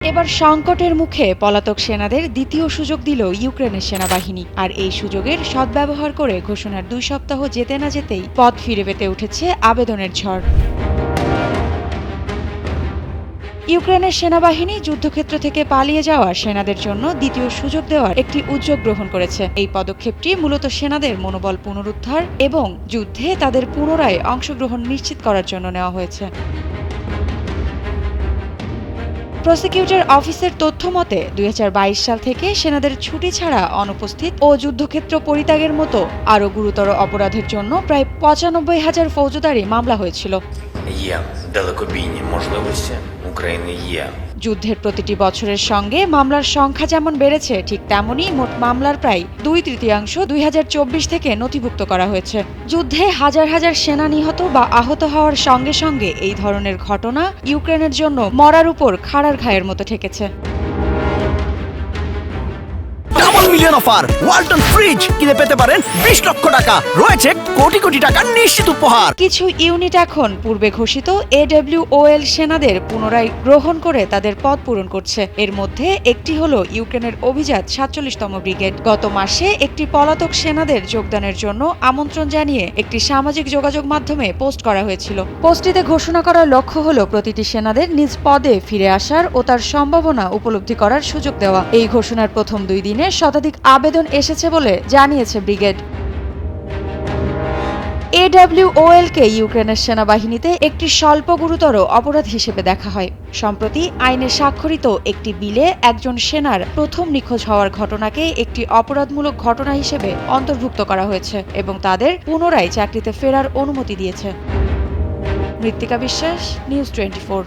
এবার সংকটের মুখে পলাতক সেনাদের দ্বিতীয় সুযোগ দিল ইউক্রেনের সেনাবাহিনী। আর এই সুযোগের সদ্ব্যবহার করে ঘোষণার 2 সপ্তাহ যেতে না যেতেই পদ ফিরে পেতে উঠেছে আবেদনের ঝড়। ইউক্রেনের সেনাবাহিনী যুদ্ধক্ষেত্র থেকে পালিয়ে যাওয়া সেনাদের জন্য দ্বিতীয় সুযোগ দেওয়ার একটি উদ্যোগ গ্রহণ করেছে। এই পদক্ষেপটি মূলত সেনাদের মনোবল পুনরুদ্ধার এবং যুদ্ধে তাদের পুনরায় অংশগ্রহণ নিশ্চিত করার জন্য নেওয়া হয়েছে। প্রসিকিউটর অফিসের তথ্য মতে 2022 সাল থেকে সেনাদের ছুটি ছাড়া অনুপস্থিত ও যুদ্ধক্ষেত্র পরিত্যাগের মতো আরও গুরুতর অপরাধের জন্য প্রায় 95,000 ফৌজদারি মামলা হয়েছিল। Далекобійні можливості України є. যুদ্ধের প্রতিটি বছরের সঙ্গে মামলার সংখ্যা যেমন বেড়েছে, ঠিক তেমনই মোট মামলার প্রায় 2/3 2024 থেকে নথিভুক্ত করা হয়েছে। যুদ্ধে হাজার হাজার সেনা নিহত বা আহত হওয়ার সঙ্গে সঙ্গে এই ধরনের ঘটনা ইউক্রেনের জন্য মরার উপর খাড়ার ঘায়ের মতো ঠেকেছে। Double million offer Walton fridge কিনে পেতে পারেন 20 লক্ষ টাকা, রয়েছে কোটি কোটি টাকার নিশ্চিত উপহার। কিছু ইউনিট এখন পূর্বে ঘোষিত AWOL সেনাদের পুনরায় গ্রহণ করে তাদের পদ পূরণ করছে। এর মধ্যে একটি হলো ইউক্রেনের অভিজাত 47তম ব্রিগেড। গত মাসে একটি পলাতক সেনাদের যোগদানের জন্য আমন্ত্রণ জানিয়ে একটি সামাজিক যোগাযোগ মাধ্যমে পোস্ট করা হয়েছিল। পোস্টটিতে ঘোষণা করার লক্ষ্য হলো প্রতিটি সেনাদের নিজ পদে ফিরে আসার ও তার সম্ভাবনা উপলব্ধি করার সুযোগ দেওয়া। এই ঘোষণার প্রথম 2 দিনে শতাধিক আবেদন এসেছে বলে জানিয়েছে ব্রিগেড। AWOL-কে ইউক্রেনের সেনাবাহিনীতে একটি স্বল্প গুরুতর অপরাধ হিসেবে দেখা হয়। সম্প্রতি আইনে স্বাক্ষরিত একটি বিলে একজন সেনার প্রথম নিখোঁজ হওয়ার ঘটনাকে একটি অপরাধমূলক ঘটনা হিসেবে অন্তর্ভুক্ত করা হয়েছে এবং তাদের পুনরায় চাকরিতে ফেরার অনুমতি দিয়েছে। মৃত্তিকা বিশ্বাস, নিউজ 24।